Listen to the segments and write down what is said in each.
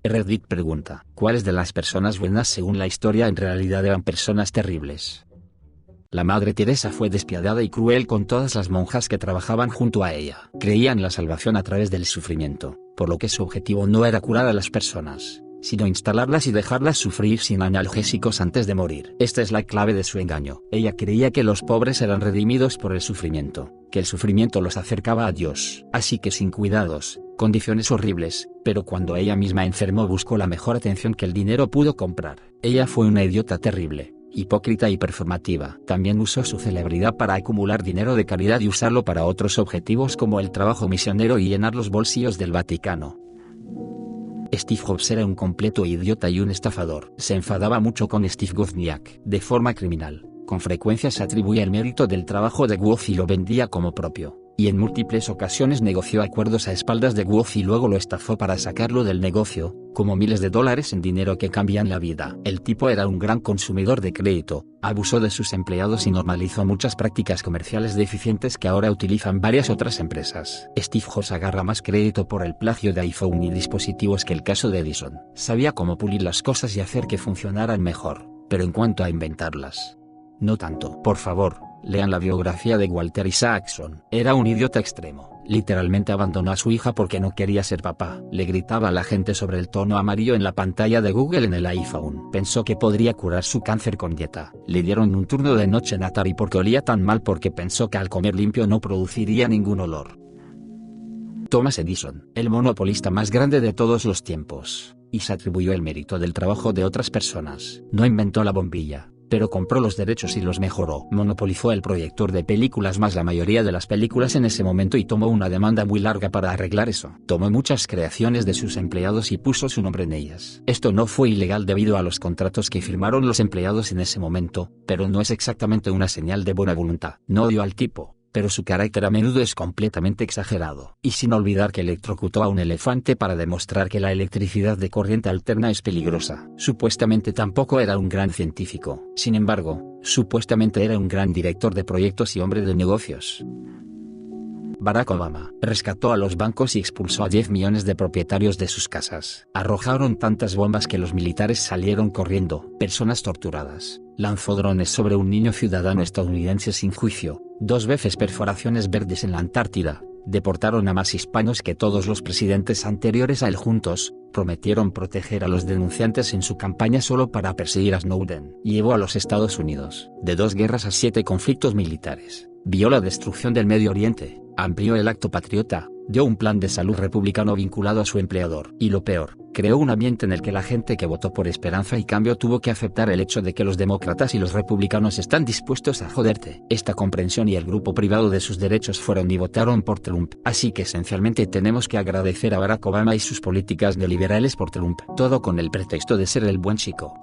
Reddit pregunta, ¿cuáles de las personas buenas según la historia en realidad eran personas terribles? La Madre Teresa fue despiadada y cruel con todas las monjas que trabajaban junto a ella. Creía en la salvación a través del sufrimiento, por lo que su objetivo no era curar a las personas, sino instalarlas y dejarlas sufrir sin analgésicos antes de morir. Esta es la clave de su engaño. Ella creía que los pobres eran redimidos por el sufrimiento, que el sufrimiento los acercaba a Dios. Así que sin cuidados, condiciones horribles, pero cuando ella misma enfermó buscó la mejor atención que el dinero pudo comprar. Ella fue una idiota terrible, hipócrita y performativa. También usó su celebridad para acumular dinero de caridad y usarlo para otros objetivos como el trabajo misionero y llenar los bolsillos del Vaticano. Steve Jobs era un completo idiota y un estafador. Se enfadaba mucho con Steve Wozniak. De forma criminal, con frecuencia se atribuía el mérito del trabajo de Woz y lo vendía como propio, y en múltiples ocasiones negoció acuerdos a espaldas de Woz y luego lo estafó para sacarlo del negocio, como miles de dólares en dinero que cambian la vida. El tipo era un gran consumidor de crédito, abusó de sus empleados y normalizó muchas prácticas comerciales deficientes que ahora utilizan varias otras empresas. Steve Jobs agarra más crédito por el plagio de iPhone y dispositivos que el caso de Edison. Sabía cómo pulir las cosas y hacer que funcionaran mejor, pero en cuanto a inventarlas, no tanto. Por favor, lean la biografía de Walter Isaacson. Era un idiota extremo. Literalmente abandonó a su hija porque no quería ser papá. Le gritaba a la gente sobre el tono amarillo en la pantalla de Google en el iPhone. Pensó que podría curar su cáncer con dieta. Le dieron un turno de noche en Atari porque olía tan mal porque pensó que al comer limpio no produciría ningún olor. Thomas Edison, el monopolista más grande de todos los tiempos, y se atribuyó el mérito del trabajo de otras personas. No inventó la bombilla, pero compró los derechos y los mejoró. Monopolizó el proyector de películas más la mayoría de las películas en ese momento y tomó una demanda muy larga para arreglar eso. Tomó muchas creaciones de sus empleados y puso su nombre en ellas. Esto no fue ilegal debido a los contratos que firmaron los empleados en ese momento, pero no es exactamente una señal de buena voluntad. No odió al tipo, pero su carácter a menudo es completamente exagerado. Y sin olvidar que electrocutó a un elefante para demostrar que la electricidad de corriente alterna es peligrosa. Supuestamente tampoco era un gran científico. Sin embargo, supuestamente era un gran director de proyectos y hombre de negocios. Barack Obama rescató a los bancos y expulsó a 10 millones de propietarios de sus casas. Arrojaron tantas bombas que los militares salieron corriendo. Personas torturadas. Lanzó drones sobre un niño ciudadano estadounidense sin juicio. 2 veces perforaciones verdes en la Antártida. Deportaron a más hispanos que todos los presidentes anteriores a él juntos. Prometieron proteger a los denunciantes en su campaña solo para perseguir a Snowden. Llevó a los Estados Unidos de 2 guerras a 7 conflictos militares. Vio la destrucción del Medio Oriente. Amplió el Acto Patriota, dio un plan de salud republicano vinculado a su empleador. Y lo peor, creó un ambiente en el que la gente que votó por Esperanza y Cambio tuvo que aceptar el hecho de que los demócratas y los republicanos están dispuestos a joderte. Esta comprensión y el grupo privado de sus derechos fueron y votaron por Trump. Así que esencialmente tenemos que agradecer a Barack Obama y sus políticas neoliberales por Trump. Todo con el pretexto de ser el buen chico.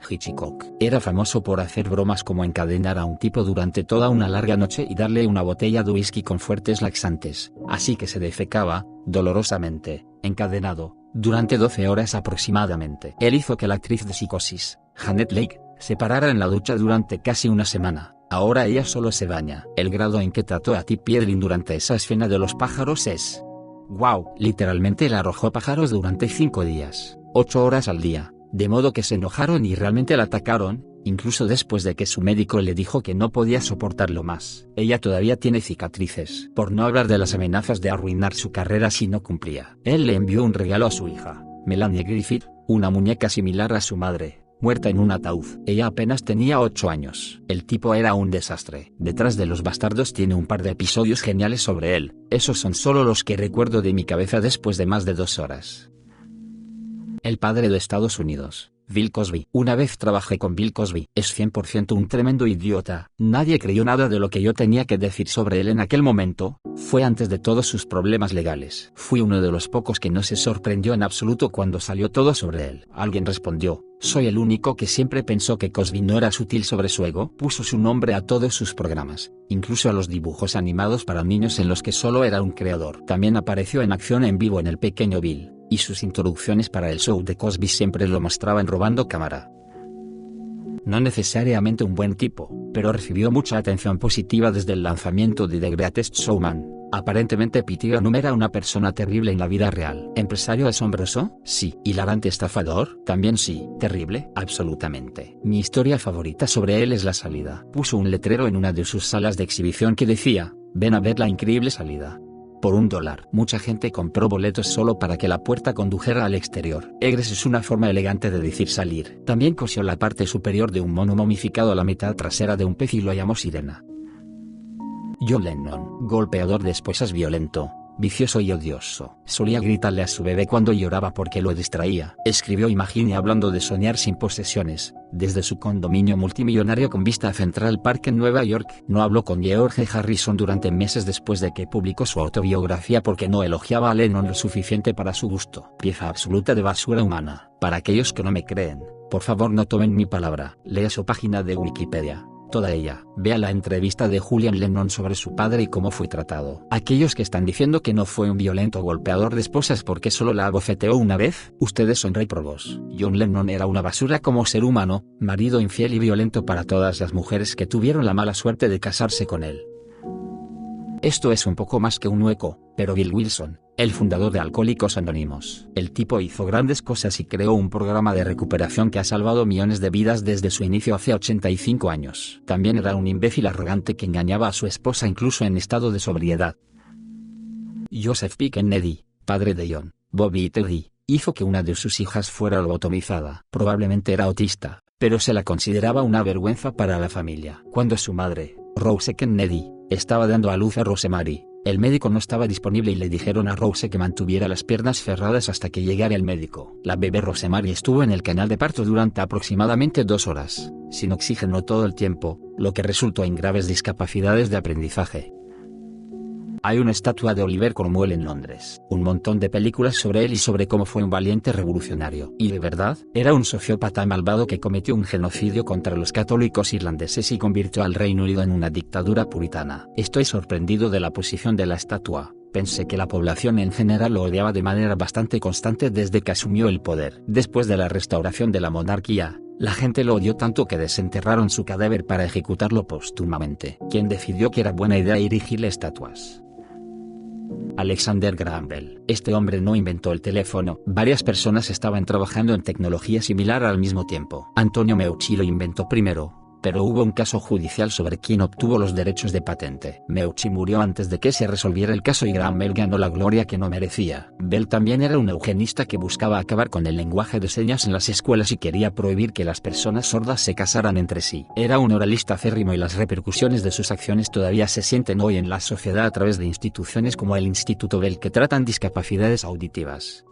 Hitchcock era famoso por hacer bromas como encadenar a un tipo durante toda una larga noche y darle una botella de whisky con fuertes laxantes, así que se defecaba, dolorosamente, encadenado, durante 12 horas aproximadamente. Él hizo que la actriz de Psicosis, Janet Leigh, se parara en la ducha durante casi una semana. Ahora ella solo se baña. El grado en que trató a Tippi Hedren durante esa escena de los pájaros es... ¡Wow! Literalmente le arrojó pájaros durante 5 días, 8 horas al día. De modo que se enojaron y realmente la atacaron, incluso después de que su médico le dijo que no podía soportarlo más. Ella todavía tiene cicatrices, por no hablar de las amenazas de arruinar su carrera si no cumplía. Él le envió un regalo a su hija, Melanie Griffith, una muñeca similar a su madre, muerta en un ataúd. Ella apenas tenía 8 años. El tipo era un desastre. Detrás de los bastardos tiene un par de episodios geniales sobre él. Esos son solo los que recuerdo de mi cabeza después de más de 2 horas. El padre de Estados Unidos, Bill Cosby. Una vez trabajé con Bill Cosby. Es 100% un tremendo idiota. Nadie creyó nada de lo que yo tenía que decir sobre él en aquel momento. Fue antes de todos sus problemas legales. Fui uno de los pocos que no se sorprendió en absoluto cuando salió todo sobre él. Alguien respondió: soy el único que siempre pensó que Cosby no era sutil sobre su ego. Puso su nombre a todos sus programas, incluso a los dibujos animados para niños en los que solo era un creador. También apareció en acción en vivo en El Pequeño Bill, y sus introducciones para el show de Cosby siempre lo mostraban robando cámara. No necesariamente un buen tipo, pero recibió mucha atención positiva desde el lanzamiento de The Greatest Showman. Aparentemente Pete Gunn era una persona terrible en la vida real. ¿Empresario asombroso? Sí. ¿Hilarante estafador? También sí. ¿Terrible? Absolutamente. Mi historia favorita sobre él es La Salida. Puso un letrero en una de sus salas de exhibición que decía: ven a ver la increíble salida. Por $1. Mucha gente compró boletos solo para que la puerta condujera al exterior. Egress es una forma elegante de decir salir. También cosió la parte superior de un mono momificado a la mitad trasera de un pez y lo llamó Sirena. John Lennon, golpeador de esposas, violento, vicioso y odioso. Solía gritarle a su bebé cuando lloraba porque lo distraía. Escribió Imagine hablando de soñar sin posesiones, desde su condominio multimillonario con vista a Central Park en Nueva York. No habló con George Harrison durante meses después de que publicó su autobiografía porque no elogiaba a Lennon lo suficiente para su gusto. Pieza absoluta de basura humana. Para aquellos que no me creen, por favor no tomen mi palabra. Lea su página de Wikipedia. Toda ella. Vea la entrevista de Julian Lennon sobre su padre y cómo fue tratado. Aquellos que están diciendo que no fue un violento golpeador de esposas porque solo la abofeteó una vez, ustedes son réprobos. John Lennon era una basura como ser humano, marido infiel y violento para todas las mujeres que tuvieron la mala suerte de casarse con él. Esto es un poco más que un hueco, pero Bill Wilson, el fundador de Alcohólicos Anónimos, el tipo hizo grandes cosas y creó un programa de recuperación que ha salvado millones de vidas desde su inicio hace 85 años. También era un imbécil arrogante que engañaba a su esposa incluso en estado de sobriedad. Joseph P. Kennedy, padre de John, Bobby y Teddy, hizo que una de sus hijas fuera lobotomizada. Probablemente era autista, pero se la consideraba una vergüenza para la familia. Cuando su madre, Rose Kennedy, estaba dando a luz a Rosemary, el médico no estaba disponible y le dijeron a Rose que mantuviera las piernas cerradas hasta que llegara el médico. La bebé Rosemary estuvo en el canal de parto durante aproximadamente 2 horas, sin oxígeno todo el tiempo, lo que resultó en graves discapacidades de aprendizaje. Hay una estatua de Oliver Cromwell en Londres, un montón de películas sobre él y sobre cómo fue un valiente revolucionario. Y de verdad, era un sociópata malvado que cometió un genocidio contra los católicos irlandeses y convirtió al Reino Unido en una dictadura puritana. Estoy sorprendido de la posición de la estatua. Pensé que la población en general lo odiaba de manera bastante constante desde que asumió el poder. Después de la restauración de la monarquía, la gente lo odió tanto que desenterraron su cadáver para ejecutarlo póstumamente. ¿Quién decidió que era buena idea erigirle estatuas? Alexander Graham Bell. Este hombre no inventó el teléfono. Varias personas estaban trabajando en tecnología similar al mismo tiempo. Antonio Meucci lo inventó primero, pero hubo un caso judicial sobre quién obtuvo los derechos de patente. Meucci murió antes de que se resolviera el caso y Graham Bell ganó la gloria que no merecía. Bell también era un eugenista que buscaba acabar con el lenguaje de señas en las escuelas y quería prohibir que las personas sordas se casaran entre sí. Era un oralista acérrimo y las repercusiones de sus acciones todavía se sienten hoy en la sociedad a través de instituciones como el Instituto Bell que tratan discapacidades auditivas.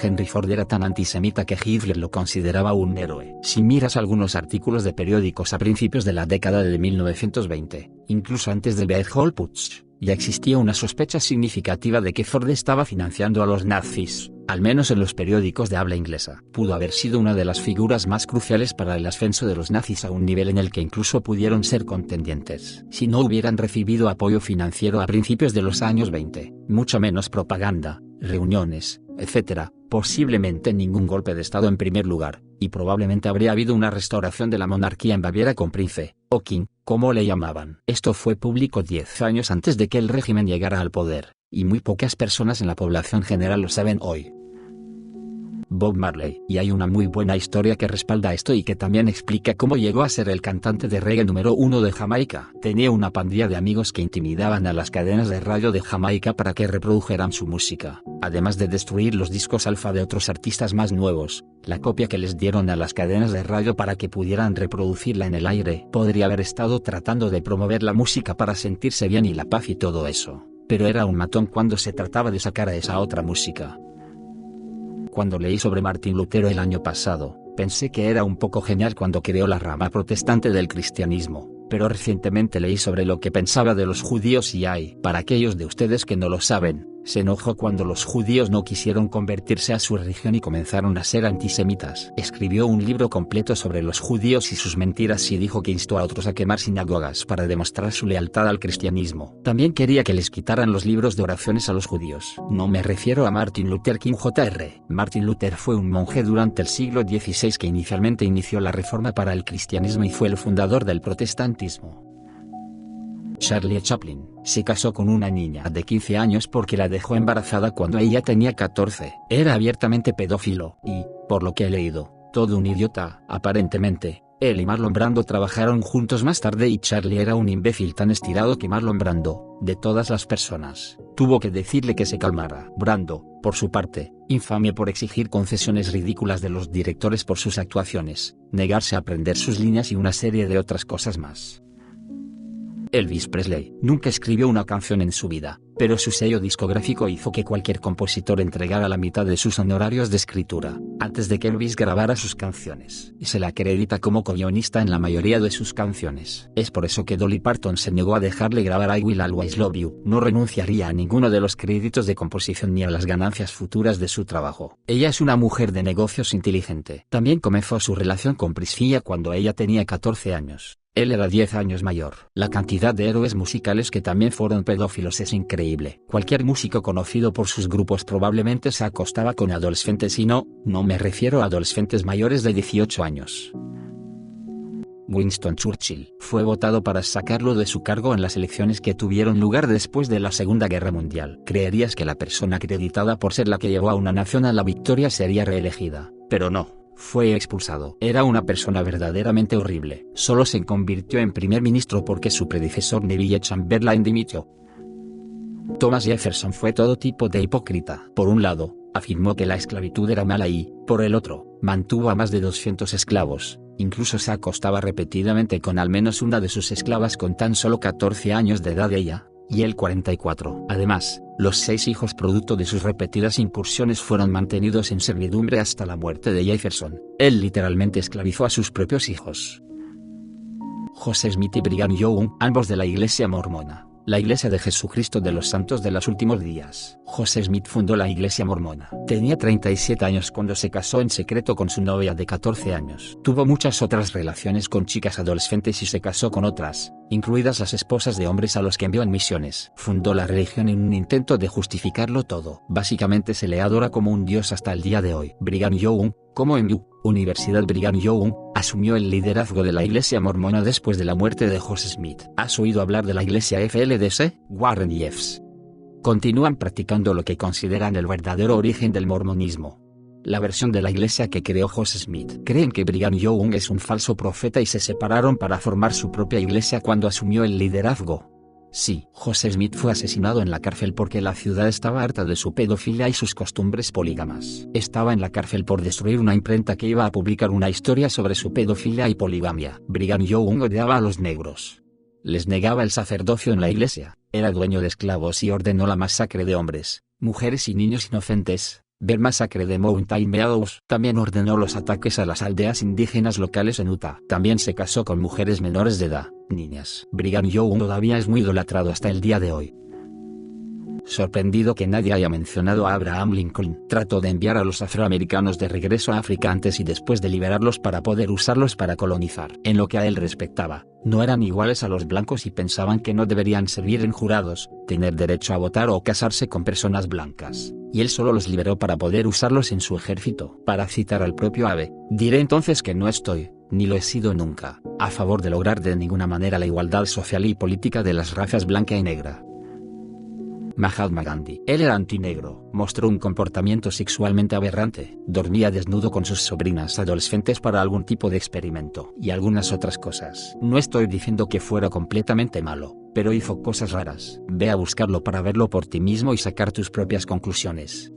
Henry Ford era tan antisemita que Hitler lo consideraba un héroe. Si miras algunos artículos de periódicos a principios de la década de 1920, incluso antes del Bergholputsch, ya existía una sospecha significativa de que Ford estaba financiando a los nazis, al menos en los periódicos de habla inglesa. Pudo haber sido una de las figuras más cruciales para el ascenso de los nazis a un nivel en el que incluso pudieron ser contendientes. Si no hubieran recibido apoyo financiero a principios de los años 20, mucho menos propaganda, reuniones, etc., posiblemente ningún golpe de estado en primer lugar, y probablemente habría habido una restauración de la monarquía en Baviera con Prince, o King, como le llamaban. Esto fue público 10 años antes de que el régimen llegara al poder, y muy pocas personas en la población general lo saben hoy. Bob Marley. Y hay una muy buena historia que respalda esto y que también explica cómo llegó a ser el cantante de reggae número 1 de Jamaica. Tenía una pandilla de amigos que intimidaban a las cadenas de radio de Jamaica para que reprodujeran su música, además de destruir los discos alfa de otros artistas más nuevos. La copia que les dieron a las cadenas de radio para que pudieran reproducirla en el aire podría haber estado tratando de promover la música para sentirse bien y la paz y todo eso, pero era un matón cuando se trataba de sacar a esa otra música. Cuando leí sobre Martín Lutero el año pasado, pensé que era un poco genial cuando creó la rama protestante del cristianismo, pero recientemente leí sobre lo que pensaba de los judíos y para aquellos de ustedes que no lo saben, se enojó cuando los judíos no quisieron convertirse a su religión y comenzaron a ser antisemitas. Escribió un libro completo sobre los judíos y sus mentiras y dijo que instó a otros a quemar sinagogas para demostrar su lealtad al cristianismo. También quería que les quitaran los libros de oraciones a los judíos. No me refiero a Martin Luther King Jr. Martin Luther fue un monje durante el siglo XVI que inicialmente inició la reforma para el cristianismo y fue el fundador del protestantismo. Charlie Chaplin se casó con una niña de 15 años porque la dejó embarazada cuando ella tenía 14. Era abiertamente pedófilo y, por lo que he leído, todo un idiota, aparentemente. Él y Marlon Brando trabajaron juntos más tarde y Charlie era un imbécil tan estirado que Marlon Brando, de todas las personas, tuvo que decirle que se calmara. Brando, por su parte, infame por exigir concesiones ridículas de los directores por sus actuaciones, negarse a aprender sus líneas y una serie de otras cosas más. Elvis Presley nunca escribió una canción en su vida, pero su sello discográfico hizo que cualquier compositor entregara la mitad de sus honorarios de escritura, antes de que Elvis grabara sus canciones, y se le acredita como co-guionista en la mayoría de sus canciones. Es por eso que Dolly Parton se negó a dejarle grabar I Will Always Love You. No renunciaría a ninguno de los créditos de composición ni a las ganancias futuras de su trabajo. Ella es una mujer de negocios inteligente. También comenzó su relación con Priscilla cuando ella tenía 14 años. Él era 10 años mayor. La cantidad de héroes musicales que también fueron pedófilos es increíble. Cualquier músico conocido por sus grupos probablemente se acostaba con adolescentes y no me refiero a adolescentes mayores de 18 años. Winston Churchill fue votado para sacarlo de su cargo en las elecciones que tuvieron lugar después de la Segunda Guerra Mundial. Creerías que la persona acreditada por ser la que llevó a una nación a la victoria sería reelegida, pero no. Fue expulsado. Era una persona verdaderamente horrible. Solo se convirtió en primer ministro porque su predecesor Neville Chamberlain dimitió. Thomas Jefferson fue todo tipo de hipócrita. Por un lado, afirmó que la esclavitud era mala y, por el otro, mantuvo a más de 200 esclavos. Incluso se acostaba repetidamente con al menos una de sus esclavas con tan solo 14 años de edad ella, y él 44. Además, los 6 hijos producto de sus repetidas incursiones fueron mantenidos en servidumbre hasta la muerte de Jefferson. Él literalmente esclavizó a sus propios hijos. Joseph Smith y Brigham Young, ambos de la Iglesia Mormona, la Iglesia de Jesucristo de los Santos de los Últimos Días. Joseph Smith fundó la Iglesia Mormona. Tenía 37 años cuando se casó en secreto con su novia de 14 años. Tuvo muchas otras relaciones con chicas adolescentes y se casó con otras, incluidas las esposas de hombres a los que envió en misiones. Fundó la religión en un intento de justificarlo todo. Básicamente se le adora como un dios hasta el día de hoy. Brigham Young, como en Universidad Brigham Young, asumió el liderazgo de la Iglesia Mormona después de la muerte de Joseph Smith. ¿Has oído hablar de la Iglesia FLDC? Warren Jeffs. Continúan practicando lo que consideran el verdadero origen del mormonismo. La versión de la iglesia que creó Joseph Smith. Creen que Brigham Young es un falso profeta y se separaron para formar su propia iglesia cuando asumió el liderazgo. Sí, Joseph Smith fue asesinado en la cárcel porque la ciudad estaba harta de su pedofilia y sus costumbres polígamas. Estaba en la cárcel por destruir una imprenta que iba a publicar una historia sobre su pedofilia y poligamia. Brigham Young odiaba a los negros. Les negaba el sacerdocio en la iglesia, era dueño de esclavos y ordenó la masacre de hombres, mujeres y niños inocentes. Ver masacre de Mountain Meadows. También ordenó los ataques a las aldeas indígenas locales en Utah. También se casó con mujeres menores de edad, niñas. Brigham Young todavía es muy idolatrado hasta el día de hoy. Sorprendido que nadie haya mencionado a Abraham Lincoln. Trató de enviar a los afroamericanos de regreso a África antes y después de liberarlos para poder usarlos para colonizar. En lo que a él respectaba, no eran iguales a los blancos y pensaban que no deberían servir en jurados, tener derecho a votar o casarse con personas blancas. Y él solo los liberó para poder usarlos en su ejército. Para citar al propio Abe, diré entonces que no estoy, ni lo he sido nunca, a favor de lograr de ninguna manera la igualdad social y política de las razas blanca y negra. Mahatma Gandhi. Él era antinegro, mostró un comportamiento sexualmente aberrante, dormía desnudo con sus sobrinas adolescentes para algún tipo de experimento y algunas otras cosas. No estoy diciendo que fuera completamente malo, pero hizo cosas raras. Ve a buscarlo para verlo por ti mismo y sacar tus propias conclusiones.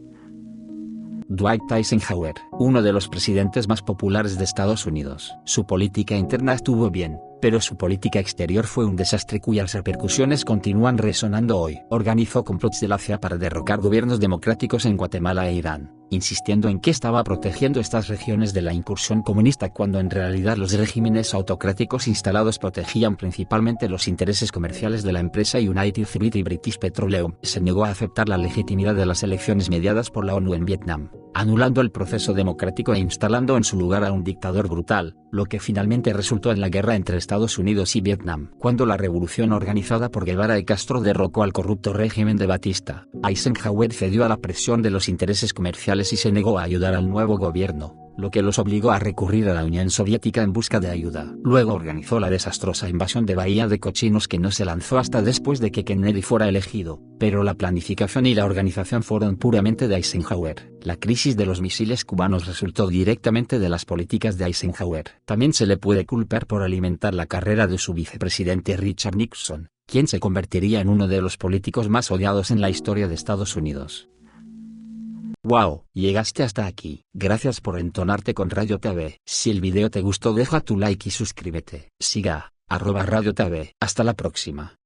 Dwight Eisenhower, uno de los presidentes más populares de Estados Unidos. Su política interna estuvo bien, pero su política exterior fue un desastre cuyas repercusiones continúan resonando hoy. Organizó complots de la CIA para derrocar gobiernos democráticos en Guatemala e Irán, insistiendo en que estaba protegiendo estas regiones de la incursión comunista cuando en realidad los regímenes autocráticos instalados protegían principalmente los intereses comerciales de la empresa United Fruit y British Petroleum. Se negó a aceptar la legitimidad de las elecciones mediadas por la ONU en Vietnam, anulando el proceso democrático e instalando en su lugar a un dictador brutal, lo que finalmente resultó en la guerra entre Estados Unidos y Vietnam. Cuando la revolución organizada por Guevara y Castro derrocó al corrupto régimen de Batista, Eisenhower cedió a la presión de los intereses comerciales y se negó a ayudar al nuevo gobierno, lo que los obligó a recurrir a la Unión Soviética en busca de ayuda. Luego organizó la desastrosa invasión de Bahía de Cochinos, que no se lanzó hasta después de que Kennedy fuera elegido, pero la planificación y la organización fueron puramente de Eisenhower. La crisis de los misiles cubanos resultó directamente de las políticas de Eisenhower. También se le puede culpar por alimentar la carrera de su vicepresidente Richard Nixon, quien se convertiría en uno de los políticos más odiados en la historia de Estados Unidos. Wow, llegaste hasta aquí. Gracias por entonarte con Radio TV. Si el video te gustó, deja tu like y suscríbete. Siga @Radio TV. Hasta la próxima.